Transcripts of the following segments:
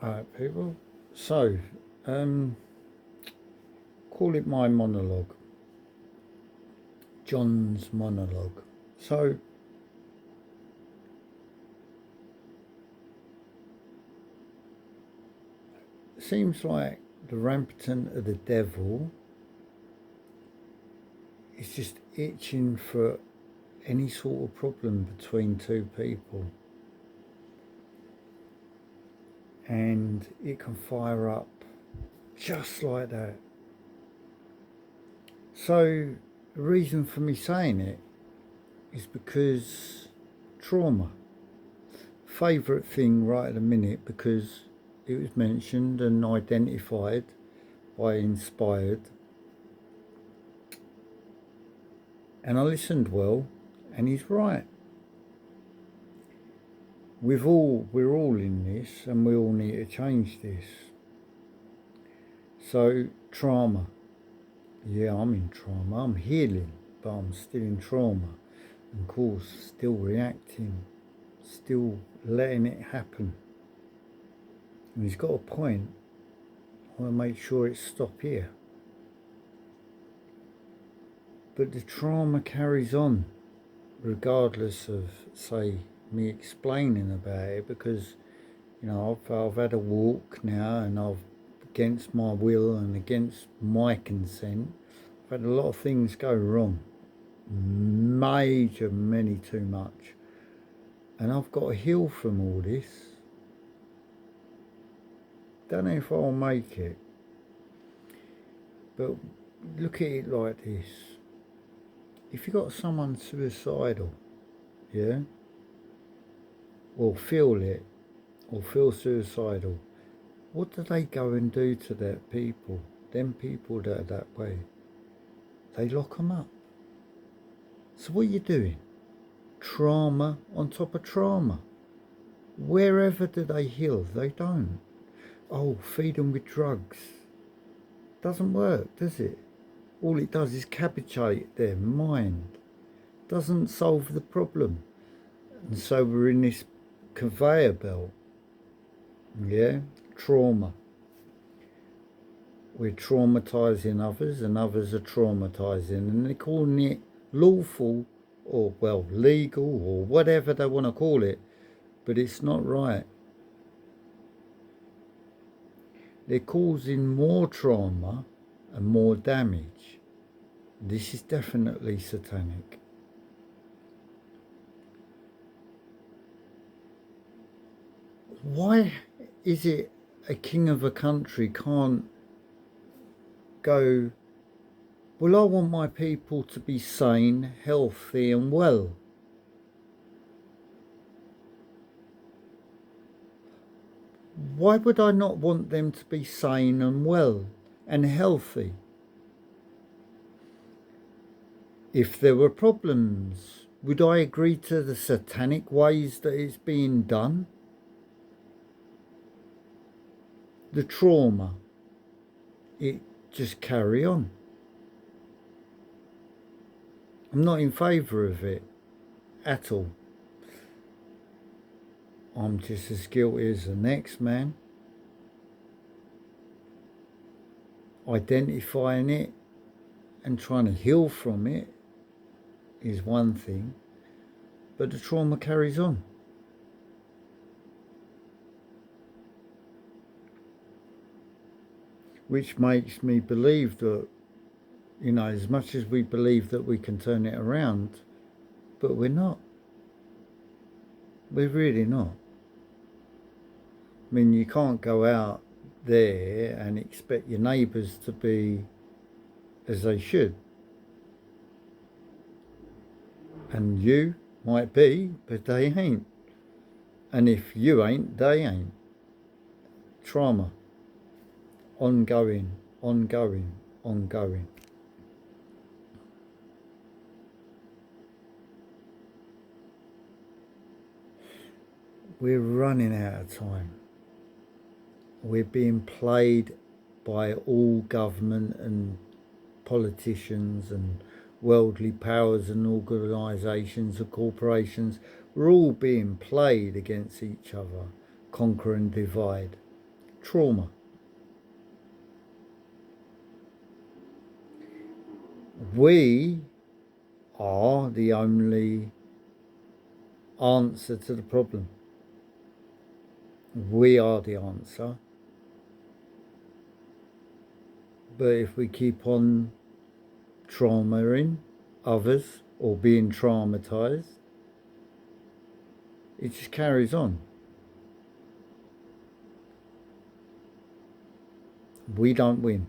Alright, people. So, um, call it my monologue. John's monologue. So, seems like the rampant of the devil is just itching for any sort of problem between two people. And it can fire up just like that. So, the reason for me saying it is because trauma. Favourite thing right at the minute because it was mentioned and identified by Inspired. And I listened well, and he's right. We're all in this, and we all need to change this. So, trauma. Yeah, I'm in trauma. I'm healing, but I'm still in trauma. And of course, still reacting, still letting it happen. And he's got a point. I want to make sure it stop here. But the trauma carries on, regardless of, say, me explaining about it, because, I've had a walk now, and I've, against my will and against my consent, I've had a lot of things go wrong. Major, many too much. And I've got to heal from all this. Don't know if I'll make it. But look at it like this. If you've got someone suicidal, yeah, or feel it, or feel suicidal, what do they go and do to that people? Them people that are that way. They lock them up. So what are you doing? Trauma on top of trauma. Wherever do they heal? They don't. Oh, feed them with drugs. Doesn't work, does it? All it does is capitate their mind. Doesn't solve the problem. And so we're in this conveyor belt. Yeah? Trauma. We're traumatising others and others are traumatising, and they're calling it lawful or, well, legal or whatever they want to call it, but it's not right. They're causing more trauma and more damage. This is definitely satanic. Why is it a king of a country can't go, well, I want my people to be sane, healthy and well. Why would I not want them to be sane and well and healthy? If there were problems, would I agree to the satanic ways that it's being done? The trauma, it just carry on. I'm not in favour of it at all. I'm just as guilty as the next man. Identifying it and trying to heal from it is one thing, but the trauma carries on. Which makes me believe that, as much as we believe that we can turn it around, but we're not. We're really not. I mean, you can't go out there and expect your neighbours to be as they should. And you might be, but they ain't. And if you ain't, they ain't. Trauma. Ongoing, ongoing, ongoing. We're running out of time. We're being played by all government and politicians and worldly powers and organisations and corporations. We're all being played against each other, conquer and divide. trauma. We are the only answer to the problem. We are the answer. But if we keep on traumaing others or being traumatized, it just carries on. We don't win.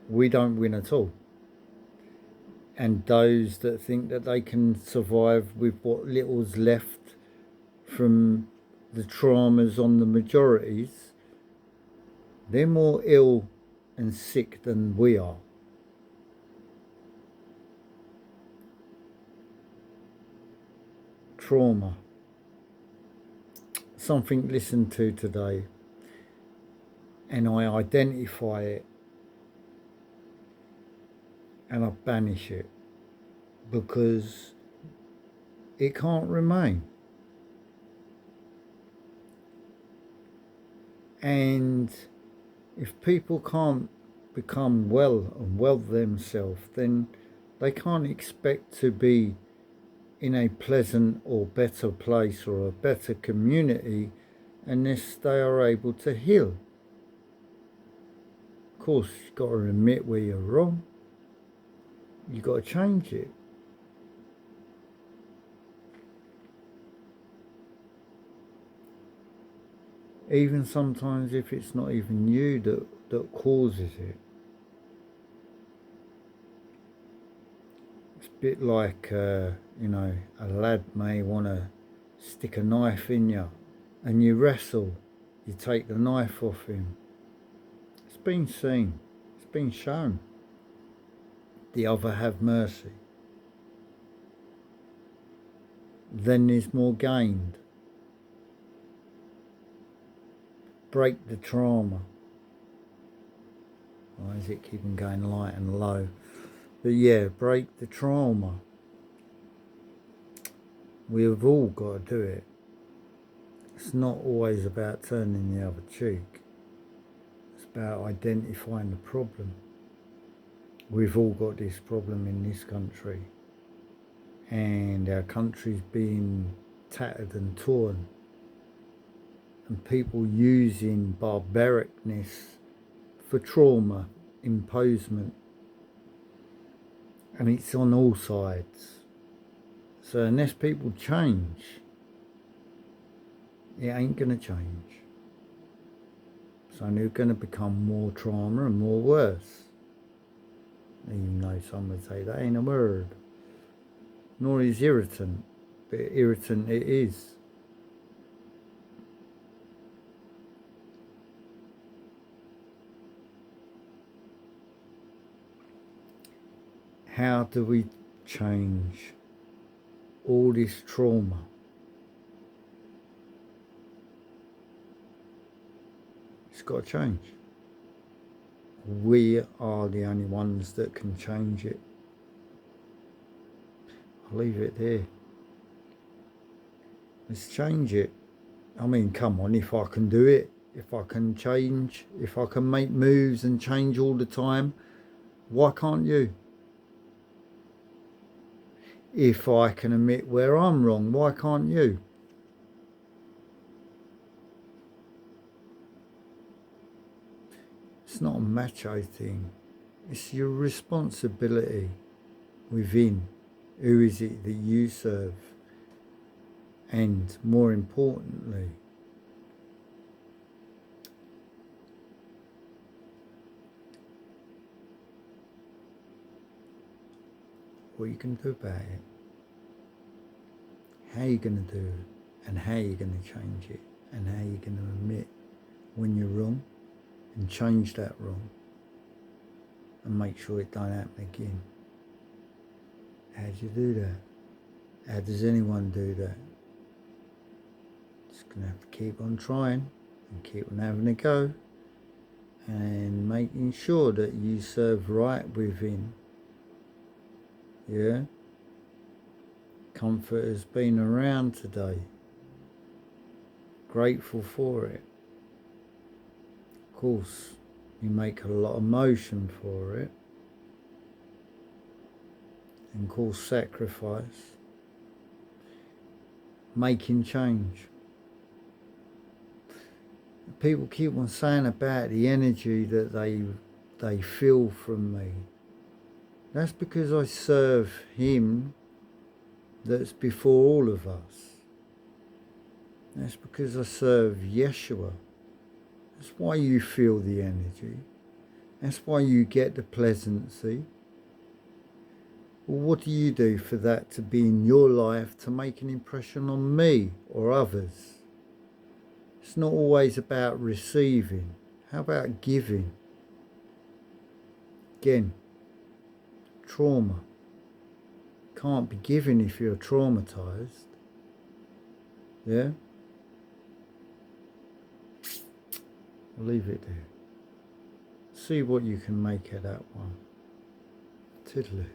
We don't win at all. And those that think that they can survive with what little's left from the traumas on the majorities, they're more ill and sick than we are. Trauma. Something listened to today, and I identify it and I banish it because it can't remain. And if people can't become well and well themselves, then they can't expect to be in a pleasant or better place or a better community unless they are able to heal. Of course, you've got to admit where you're wrong. You've got to change it. Even sometimes if it's not even you that causes it. It's a bit like, a lad may want to stick a knife in you and you wrestle, you take the knife off him. It's been seen, it's been shown. The other have mercy. Then there's more gained. Break the trauma. Why is it keeping going light and low? But yeah, break the trauma. We've all got to do it. It's not always about turning the other cheek. It's about identifying the problem. We've all got this problem in this country. And our country's being tattered and torn. And people using barbaricness for trauma, imposement. And it's on all sides. So unless people change, it ain't going to change. It's only going to become more trauma and more worse. Even though some would say that ain't a word. Nor is irritant, but irritant it is. How do we change all this trauma? It's got to change. We are the only ones that can change it. I'll leave it there. Let's change it. I mean, come on, if I can do it, if I can change, if I can make moves and change all the time, why can't you? If I can admit where I'm wrong, why can't you? It's not a macho thing. It's your responsibility within. Who is it that you serve? And more importantly, what you can do about it. How you going to do it, and how you're going to change it, and how you're going to admit when you're wrong and change that wrong and make sure it don't happen again. How do you do that? How does anyone do that? Just going to have to keep on trying and keep on having a go and making sure that you serve right within. Yeah? Comfort has been around today. grateful for it. Of course, you make a lot of motion for it, and cause sacrifice, making change. People keep on saying about the energy that they feel from me. That's because I serve him that's before all of us. That's because I serve Yeshua. That's why you feel the energy. That's why you get the pleasancy. Well, what do you do for that to be in your life to make an impression on me or others? It's not always about receiving. How about giving? Again, trauma. Can't be giving if you're traumatized. Yeah? I'll leave it there. See what you can make of that one. Tiddly.